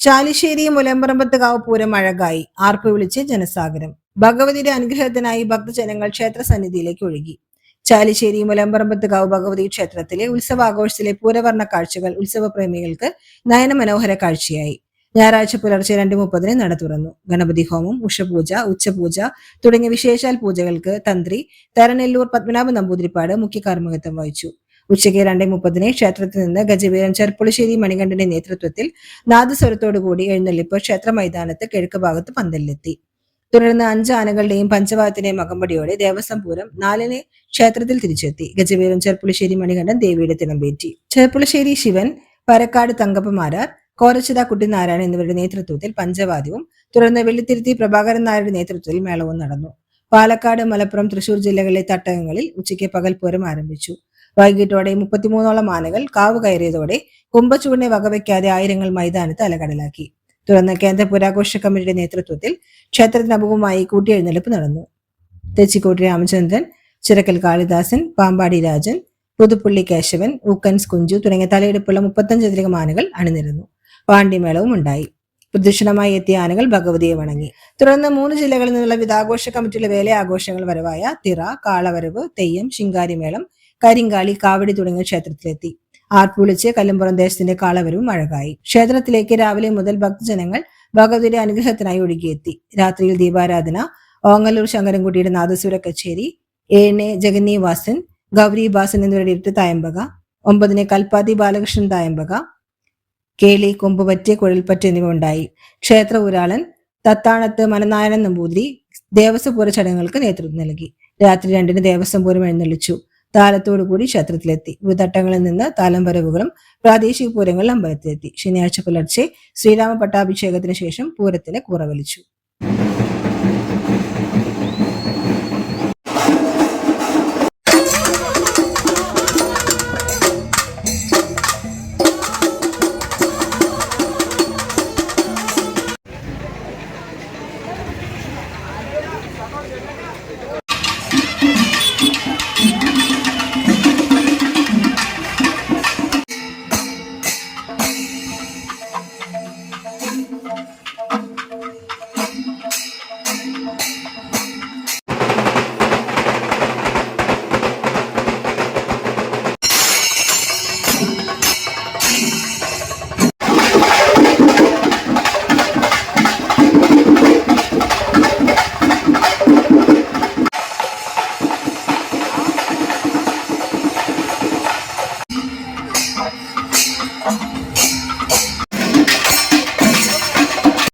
ചാലിശ്ശേരി മുലമ്പറമ്പത്തുകാവ് പൂരം അഴകായി. ആർപ്പ് വിളിച്ച് ജനസാഗരം. ഭഗവതിയുടെ അനുഗ്രഹത്തിനായി ഭക്തജനങ്ങൾ ക്ഷേത്ര സന്നിധിയിലേക്ക് ഒഴുകി. ചാലിശ്ശേരി മുലമ്പറമ്പത്തുകാവ് ഭഗവതി ക്ഷേത്രത്തിലെ ഉത്സവാഘോഷത്തിലെ പൂരവർണ്ണ കാഴ്ചകൾ ഉത്സവപ്രേമികൾക്ക് നയനമനോഹര കാഴ്ചയായി. ഞായറാഴ്ച പുലർച്ചെ 2:30 നട തുറന്നു. ഗണപതി ഹോമം, ഉഷപൂജ, ഉച്ചപൂജ തുടങ്ങിയ വിശേഷാൽ പൂജകൾക്ക് തന്ത്രി തരനെല്ലൂർ പത്മനാഭ നമ്പൂതിരിപ്പാട് മുഖ്യ കാർമ്മികത്വം വഹിച്ചു. ഉച്ചയ്ക്ക് 2:30 ക്ഷേത്രത്തിൽ നിന്ന് ഗജവീരൻ ചെർപ്പുളശ്ശേരി മണികണ്ഠന്റെ നേതൃത്വത്തിൽ നാദസ്വരത്തോടുകൂടി എഴുന്നള്ളിപ്പ് ക്ഷേത്ര മൈതാനത്ത് കിഴക്ക് ഭാഗത്ത് പന്തലിലെത്തി. തുടർന്ന് 5 ആനകളുടെയും പഞ്ചവാദ്യത്തിന്റെയും അകമ്പടിയോടെ ദേവസ്വം പൂരം 4-ന് ക്ഷേത്രത്തിൽ തിരിച്ചെത്തി. ഗജവീരൻ ചെർപ്പുളശ്ശേരി മണികണ്ഠൻ ദേവിയുടെ തിടമ്പേറ്റി. ചെർപ്പുളശ്ശേരി ശിവൻ, പരക്കാട് തങ്കപ്പമാരാർ, കോരച്ചിത കുട്ടിനാരായണൻ എന്നിവരുടെ നേതൃത്വത്തിൽ പഞ്ചവാദ്യവും തുടർന്ന് വെള്ളിത്തിരുത്തി പ്രഭാകരൻ നായരുടെ നേതൃത്വത്തിൽ മേളവും നടന്നു. പാലക്കാട്, മലപ്പുറം, തൃശൂർ ജില്ലകളിലെ തട്ടകങ്ങളിൽ ഉച്ചയ്ക്ക് പകൽപൂരം ആരംഭിച്ചു. വൈകിട്ടോടെ 33ഓളം ആനകൾ കാവ് കയറിയതോടെ കുംഭച്ചൂടിനെ വകവയ്ക്കാതെ ആയിരങ്ങൾ മൈതാനത്ത് അലകടലാക്കി. തുടർന്ന് കേന്ദ്ര പുരാഘോഷ കമ്മിറ്റിയുടെ നേതൃത്വത്തിൽ ക്ഷേത്രത്തിന് അപൂർവമായി കൂട്ടിയെഴുന്നള്ളിപ്പ് നടന്നു. തെച്ചിക്കോട്ട് രാമചന്ദ്രൻ, ചിറക്കൽ കാളിദാസൻ, പാമ്പാടി രാജൻ, പുതുപ്പള്ളി കേശവൻ, ഊക്കൻസ് കുഞ്ചു തുടങ്ങിയ തലയെടുപ്പുള്ള 35-ലധികം ആനകൾ അണിനിരന്നു. പാണ്ഡിമേളവും ഉണ്ടായി. പ്രദക്ഷിണമായി എത്തിയ ആനകൾ ഭഗവതിയെ വണങ്ങി. തുടർന്ന് 3 ജില്ലകളിൽ നിന്നുള്ള വിവിധാഘോഷ കമ്മിറ്റിയിലെ വേല ആഘോഷങ്ങൾ വരവായ തിറ, കാളവരവ്, തെയ്യം, ശിങ്കാരിമേളം, കരിങ്കാളി, കാവടി തുടങ്ങിയ ക്ഷേത്രത്തിലെത്തി. ആർപ്പ് വിളിച്ച് കല്ലുംപുറം ദേശത്തിന്റെ കാളവരവും അഴകായി. ക്ഷേത്രത്തിലേക്ക് രാവിലെ മുതൽ ഭക്തജനങ്ങൾ ഭഗവതിയുടെ അനുഗ്രഹത്തിനായി ഒഴുകിയെത്തി. രാത്രിയിൽ ദീപാരാധന, ഓങ്ങല്ലൂർ ശങ്കരൻകുട്ടിയുടെ നാദസ്വര കച്ചേരി, 7-ന് ജഗന്നീവാസൻ, ഗൗരി ബാസൻ എന്നിവരുടെ ഇരുട്ട് തായമ്പക, 9-ന് കൽപ്പാത്തി ബാലകൃഷ്ണൻ തായമ്പക, കേളി, കൊമ്പുപറ്റ്, കുഴൽപ്പറ്റ് എന്നിവ ഉണ്ടായി. ക്ഷേത്ര ഊരാളൻ തത്താണത്ത് മനനായനൻ നമ്പൂതിരി ദേവസ്വപൂര ചടങ്ങുകൾക്ക് നേതൃത്വം നൽകി. രാത്രി 2-ന് ദേവസ്വം പൂരം എഴുന്നള്ളിച്ചു. താലത്തോടുകൂടി ക്ഷേത്രത്തിലെത്തി. വിവിധട്ടങ്ങളിൽ നിന്ന് താലം വരവുകളും പ്രാദേശിക പൂരങ്ങളും അമ്പലത്തിലെത്തി. ശനിയാഴ്ച പുലർച്ചെ ശ്രീരാമ പട്ടാഭിഷേകത്തിന് ശേഷം പൂരത്തിന് കൂറവലിച്ചു.